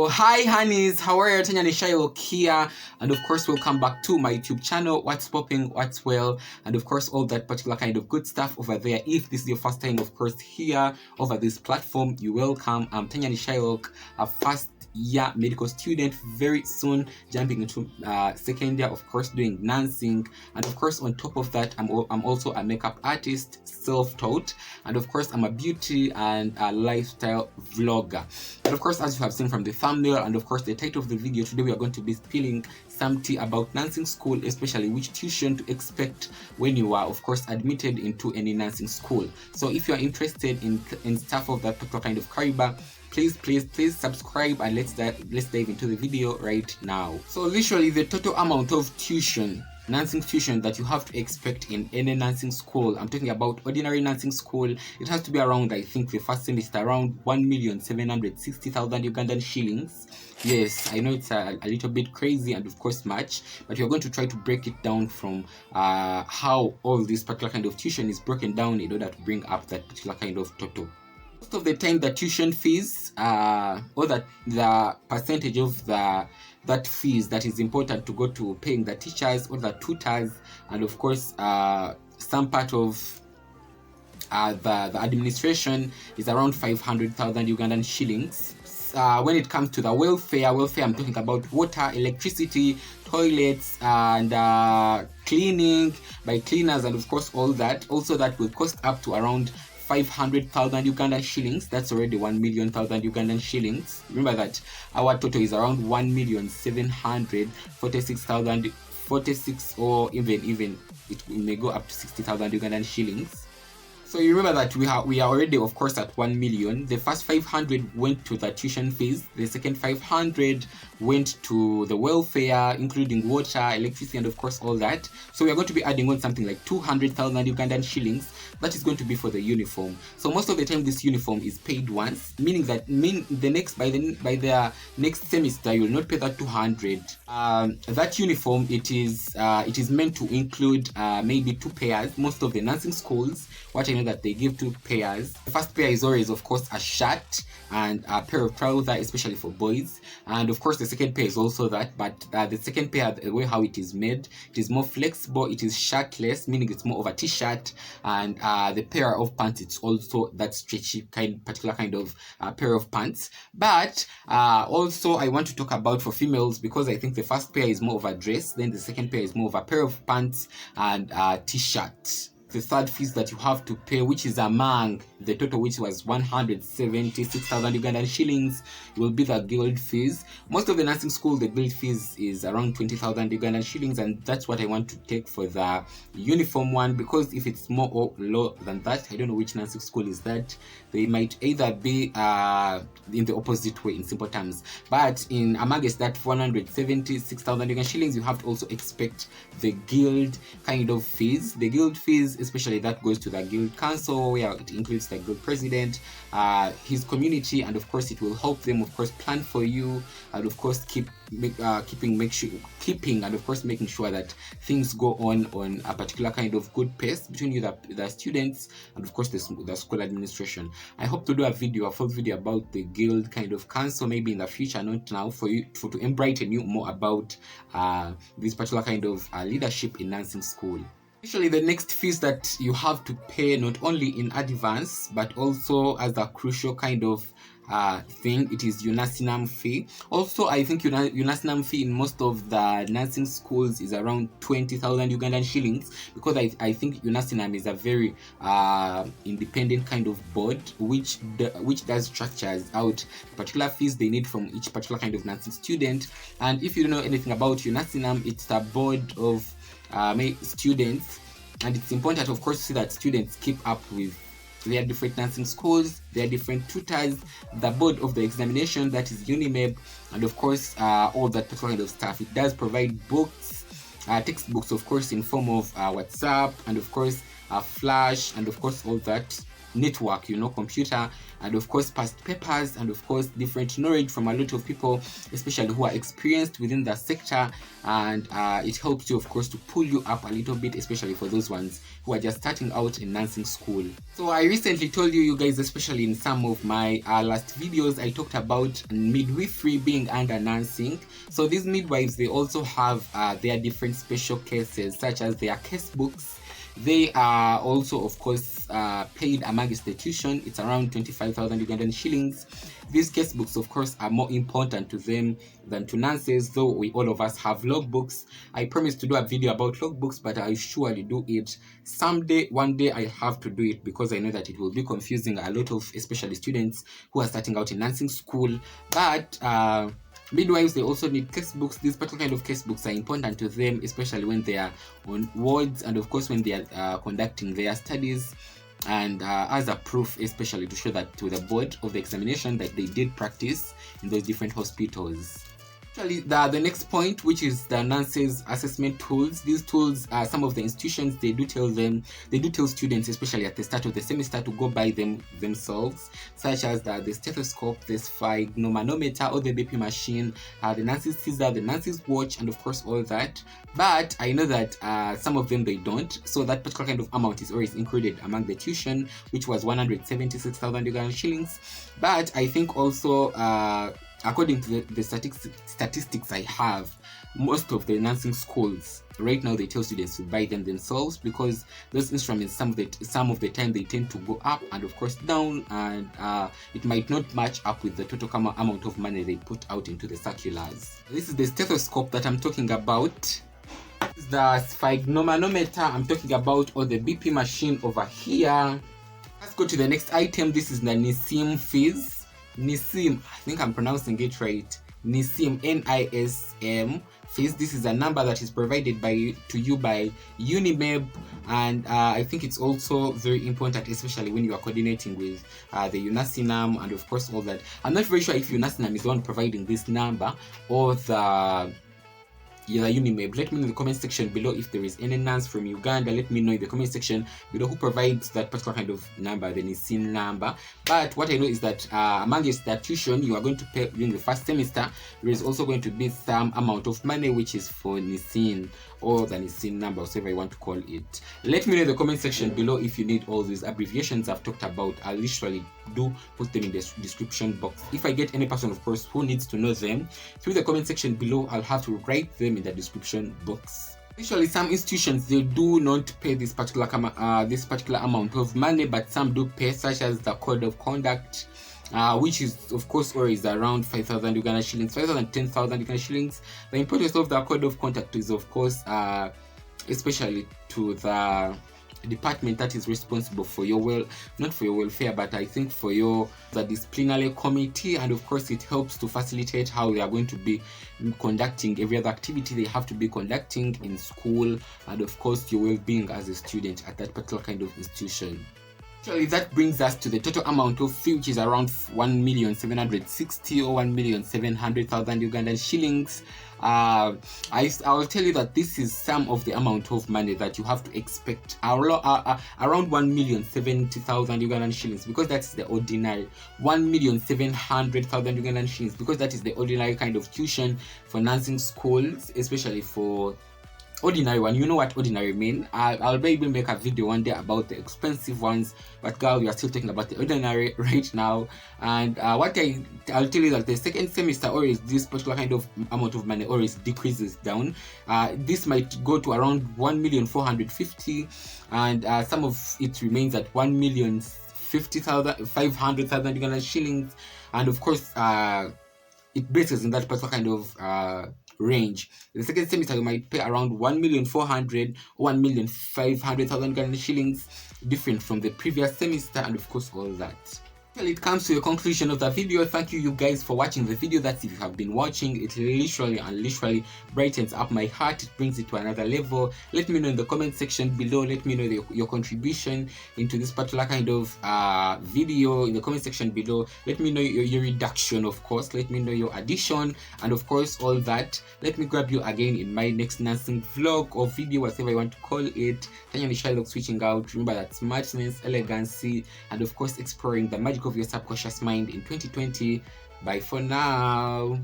So hi honeys, how are you? Tanya Nishayo here, and of course welcome back to my YouTube channel. What's popping, what's well, and of course all that particular kind of good stuff over there. If this is your first time, of course, here over this platform, you're welcome. I'm Tanya Nishayo, a first year medical student, very soon jumping into second year, of course doing nursing, and of course on top of that I'm also a makeup artist, self-taught, and of course I'm a beauty and a lifestyle vlogger. And of course, as you have seen from the thumbnail and of course the title of the video, today we are going to be spilling some tea about nursing school, especially which tuition to expect when you are of course admitted into any nursing school. So if you are interested in stuff of that particular kind of caliber, please subscribe, and let's dive into the video right now. So literally the total amount of nursing tuition that you have to expect in any nursing school, I'm talking about ordinary nursing school, it has to be around, I think the first semester, around 1,760,000 Ugandan shillings. Yes, I know it's a little bit crazy and of course much, but we're going to try to break it down from how all this particular kind of tuition is broken down in order to bring up that particular kind of total. Most of the time the tuition fees or that the percentage of that fees that is important to go to paying the teachers or the tutors, and of course some part of the administration is around 500,000 Ugandan shillings. When it comes to the welfare, I'm talking about water, electricity, toilets, and cleaning by cleaners, and of course all that. Also that will cost up to around 500,000 Ugandan shillings. That's already 1,000,000 Ugandan shillings. Remember that our total is around 1,746,046, or even it may go up to 60,000 Ugandan shillings. So you remember that we are already of course at 1 million. The first 500 went to the tuition fees. The second 500 went to the welfare, including water, electricity, and of course all that. So we are going to be adding on something like 200,000 Ugandan shillings. That is going to be for the uniform. So most of the time this uniform is paid once, meaning that by the next semester you will not pay that 200. That uniform, it is meant to include maybe 2 pairs. Most of the nursing schools, what I know that they give 2 pairs. The first pair is always of course a shirt and a pair of trousers, especially for boys, and of course the second pair is also that, but the second pair, the way how it is made, it is more flexible. It is shirtless, meaning it's more of a t-shirt, and the pair of pants, it's also that stretchy particular kind of pair of pants. But also I want to talk about for females, because I think the first pair is more of a dress, then the second pair is more of a pair of pants and t-shirt. The third fees that you have to pay, which is among the total, which was 176,000 Ugandan shillings, will be the guild fees. Most of the nursing school, the guild fees is around 20,000 Ugandan shillings, and that's what I want to take for the uniform one, because if it's more or low than that, I don't know which nursing school is that, they might either be in the opposite way, in simple terms. But in amongst that 176,000 Ugandan shillings, you have to also expect the guild kind of fees. The guild fees, especially that goes to the guild council, where it includes the guild president, his community, and of course it will help them of course plan for you, and of course keeping and of course making sure that things go on a particular kind of good pace between you, the students, and of course the school administration. I hope to do a full video about the guild kind of council, maybe in the future, not now, to enlighten you more about this particular kind of leadership in nursing school. Usually the next fees that you have to pay, not only in advance but also as a crucial kind of thing, it is UNASINAM fee. Also I think UNASINAM fee in most of the nursing schools is around 20,000 Ugandan shillings, because I think UNASINAM is a very independent kind of board which does structures out particular fees they need from each particular kind of nursing student. And if you don't know anything about UNASINAM, it's a board of students, and it's important of course to see that students keep up with their different nursing schools, their different tutors, the board of the examination, that is UNIMEB, and of course all that particular kind of stuff. It does provide books, textbooks of course in form of WhatsApp, and of course Flash, and of course all that. network, computer, and of course past papers, and of course different knowledge from a lot of people, especially who are experienced within the sector. And it helps you, of course, to pull you up a little bit, especially for those ones who are just starting out in nursing school. So I recently told you guys, especially in some of my last videos, I talked about midwifery being under nursing. So these midwives, they also have their different special cases, such as their case books. They are also, of course, paid among institution. It's around 25,000 Ugandan shillings. These case books, of course, are more important to them than to nurses, though all of us have logbooks. I promised to do a video about logbooks, but I surely do it someday. One day I have to do it, because I know that it will be confusing a lot of, especially students who are starting out in nursing school. But midwives, they also need case books. These particular kind of case books are important to them, especially when they are on wards, and of course when they are conducting their studies, and as a proof, especially to show that to the board of the examination that they did practice in those different hospitals. Actually, the next point, which is the nurses assessment tools. These tools, some of the institutions, they do tell students, especially at the start of the semester, to go buy them themselves, such as the stethoscope, the sphygmomanometer, or the BP machine, the nurse's scissor, the nurse's watch, and of course all that. But I know that some of them, they don't, so that particular kind of amount is always included among the tuition, which was 176,000 Ugandan shillings. But I think also, according to the statistics I have, most of the nursing schools right now, they tell students to buy them themselves, because those instruments, some of the time, they tend to go up and of course down, and it might not match up with the total amount of money they put out into the circulars. This is the stethoscope that I'm talking about. This is the sphygmomanometer I'm talking about, or the BP machine over here. Let's go to the next item. This is the NISIM fees. NISIM, I think I'm pronouncing it right. NISIM, NISM fees. This is a number that is provided to you by UNIMEB, and I think it's also very important, especially when you are coordinating with the UNASINAM, and of course all that. I'm not very sure if UNASINAM is the one providing this number, or the UNIMEB. Let me know in the comment section below if there is any nurse from Uganda. Let me know in the comment section below who provides that particular kind of number, the NISIM number. But what I know is that amongst that tuition you are going to pay during the first semester, there is also going to be some amount of money which is for NISIM, or the NISIM number, whatever you want to call it. Let me know in the comment section below if you need all these abbreviations I've talked about. I'll literally do put them in the description box. If I get any person, of course, who needs to know them, through the comment section below, I'll have to write them in the description box. Usually some institutions, they do not pay this particular amount of money, but some do pay, such as the code of conduct, which is of course always around 5,000 Uganda shillings, 10,000 Uganda shillings. The importance of the code of conduct is, of course, especially to the department that is responsible for your not for your welfare, but I think for the disciplinary committee, and of course it helps to facilitate how they are going to be conducting every other activity they have to be conducting in school, and of course your well-being as a student at that particular kind of institution. Actually, that brings us to the total amount of fee, which is around 1,760,000 or 1,700,000 Ugandan shillings. I will tell you that this is some of the amount of money that you have to expect, around 1,070,000 Ugandan shillings, because that's the ordinary 1,700,000 Ugandan shillings, because that is the ordinary kind of tuition for nursing schools, especially for ordinary one. You know what ordinary mean. I'll maybe make a video one day about the expensive ones, but girl, we are still talking about the ordinary right now. And I'll tell you that the second semester, always this particular kind of amount of money always decreases down. This might go to around 1,450,000, and some of it remains at 1,050,000, 500,000 Ugandan shillings, and of course it bases in that particular kind of range. The second semester you might pay around 1,400,000 or 1,500,000 Ugandan shillings, different from the previous semester, and of course all that. Well, it comes to a conclusion of the video. Thank you guys for watching the video. That's if you have been watching. It literally brightens up my heart. It brings it to another level. Let me know in the comment section below. Let me know your contribution into this particular kind of video in the comment section below. Let me know your reduction, of course. Let me know your addition, and of course all that. Let me grab you again in my next nursing vlog or video, whatever you want to call it. Tanya the Shylock switching out. Remember that smartness, elegancy, and of course exploring the magic of your subconscious mind in 2020. Bye for now.